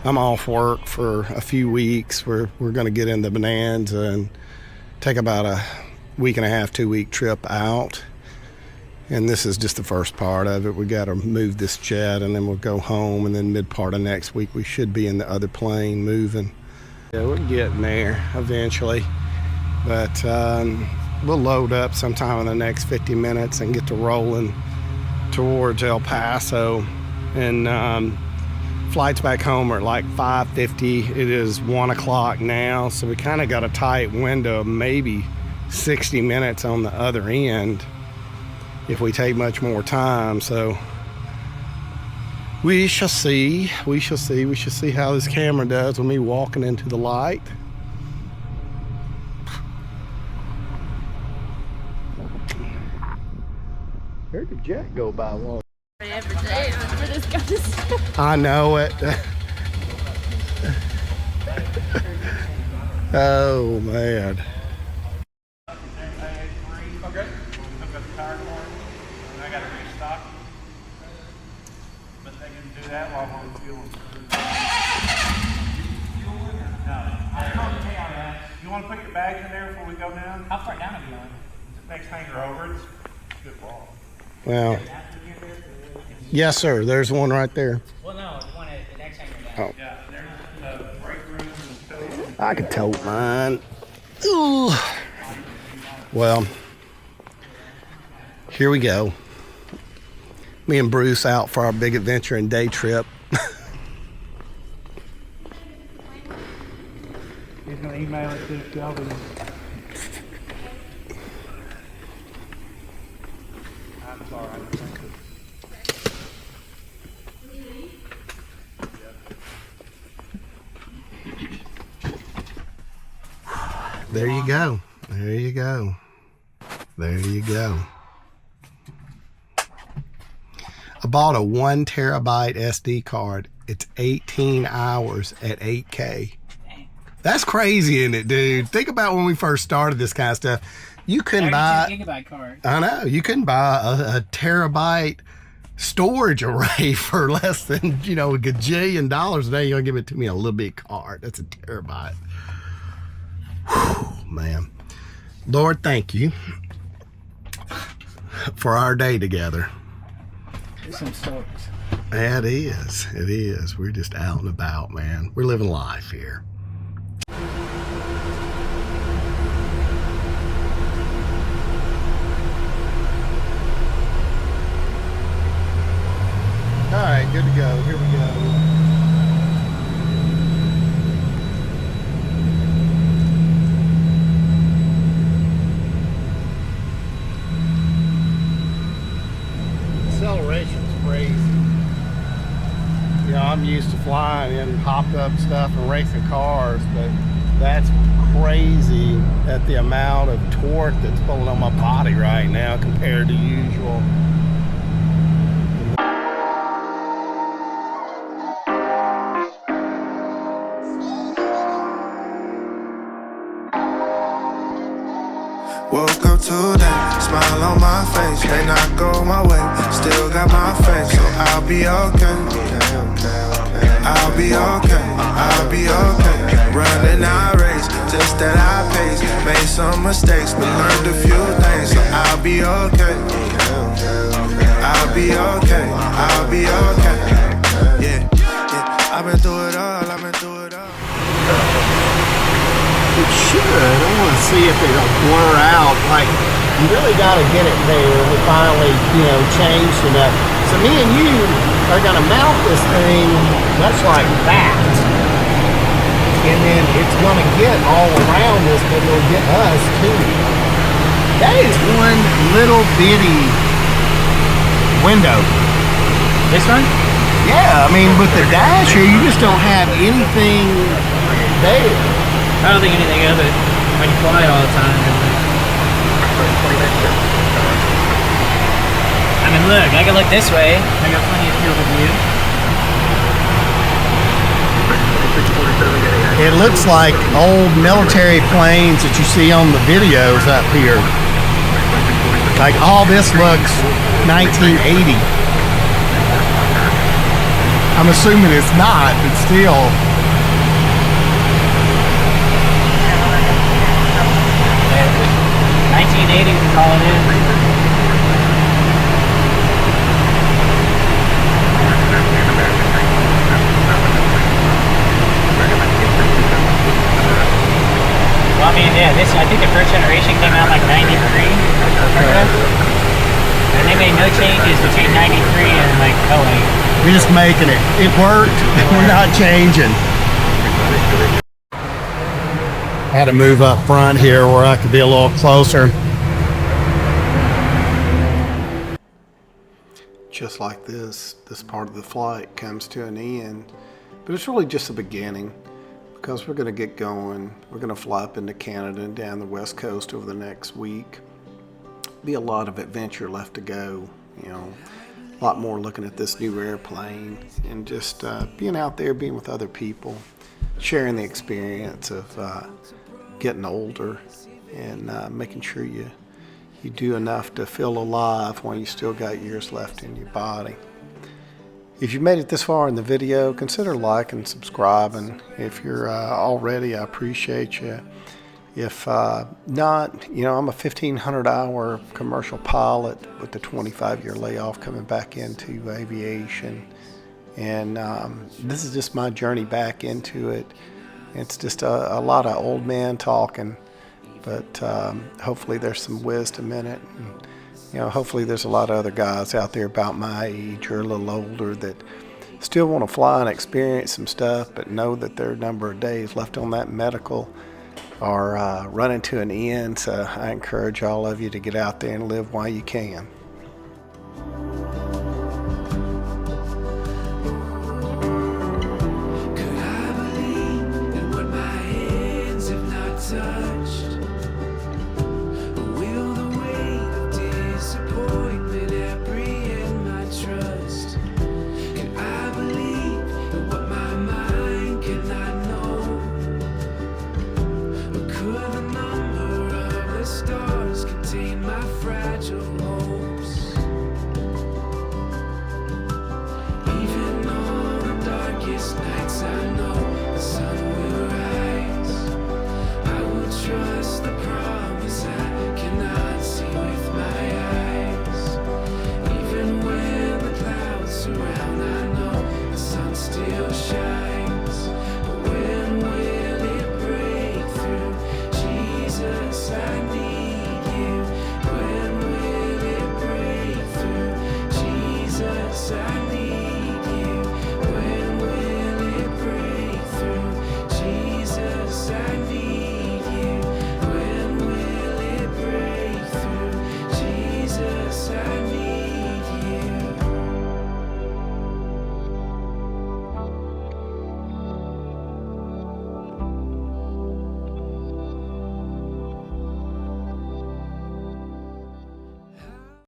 I'm off work for a few weeks. We're going to get into Bonanza and take about a week and a half, 2-week trip out. And this is just the first part of it. We got to move this jet and then we'll go home, and then mid part of next week we should be in the other plane moving. Yeah, we're getting there eventually, but we'll load up sometime in the next 50 minutes and get to rolling towards El Paso. And flights back home are at like 5:50. It is 1 o'clock now, so we kind of got a tight window of maybe 60 minutes on the other end if we take much more time. So we shall see. We shall see. We shall see how this camera does with me walking into the light. Where'd the jet go by? Long? Every day for this guy's. I know it. Oh man. Okay. I've got the tire for it, and I got to restock. But they can do that while we're fueling. No. You want to put your bags in there before we go down? How far down are we going? The next hanger over. It's a good ball. Well. Yes, sir. There's one right there. Well, no, the one at the next hanger down. Oh. Yeah, there's the brake room and the tow. I could tote mine. Ooh. Well, here we go. Me and Bruce out for our big adventure and day trip. He's going to email it to Shelby. I'm sorry, I don't think it. There you go. There you go. There you go. I bought a 1 terabyte SD card. It's 18 hours at 8K. That's crazy, isn't it, dude? Think about when we first started this kind of stuff. You couldn't buy 32 gigabyte card. I know. You couldn't buy a terabyte storage array for less than, a gajillion dollars a day. You're going to give it to me a little bit card. That's a terabyte. Whew, man. Lord, thank you for our day together. There's some stories. It is. It is. We're just out and about, man. We're living life here. All right, good to go. Here we go. Acceleration's crazy. I'm used to flying in hopped up stuff and racing cars, but that's crazy at the amount of torque that's pulling on my body right now compared to usual. Woke up today, smile on my face. May not go my way, still got my faith, so I'll be okay. I'll be okay, I'll be okay. Running our race, just that I pace. Made some mistakes, but learned a few things, so I'll be okay. I'll be okay, I'll be okay. Yeah, I've been through it all, I've been through it all. It should. I want to see if it'll blur out. Like, you really got to get it there. We finally, changed enough. So me and you are going to mount this thing much like that. And then it's going to get all around us, but it'll get us too. That is one little bitty window. This one? Yeah, I mean, with the dash here, you just don't have anything there. I don't think anything of it when you fly all the time. I mean, look, I can look this way. I got plenty of field of view. It looks like old military planes that you see on the videos up here. Like all this looks 1980. I'm assuming it's not, but still. 1980s is all it is. Well, I mean, yeah, I think the first generation came out like 93. Okay. And they made no changes between 93 and like 08. We're just making it. It worked. We're not changing. I had to move up front here where I could be a little closer. Just like this part of the flight comes to an end. But it's really just the beginning, because we're going to get going. We're going to fly up into Canada and down the West Coast over the next week. Be a lot of adventure left to go, you know, a lot more looking at this new airplane and just being out there, being with other people, sharing the experience of getting older and making sure you do enough to feel alive while you still got years left in your body. If you made it this far in the video, consider liking and subscribing. If you're already, I appreciate you. If not, you know, I'm a 1,500-hour commercial pilot with the 25-year layoff coming back into aviation. And this is just my journey back into it. It's just a lot of old man talking, but hopefully there's some wisdom in it. And, you know, hopefully there's a lot of other guys out there about my age or a little older that still want to fly and experience some stuff, but know that their number of days left on that medical are running to an end. So I encourage all of you to get out there and live while you can. Could I believe in what my hands have not touched? Will the weight of disappointment apprehend my trust? Could I believe in what my mind cannot know? Or could the number of the stars contain my fragile hopes? Even on the darkest nights, I know the sun will rise. I will trust the promise I cannot see with my eyes. Even when the clouds surround, I know the sun still shines.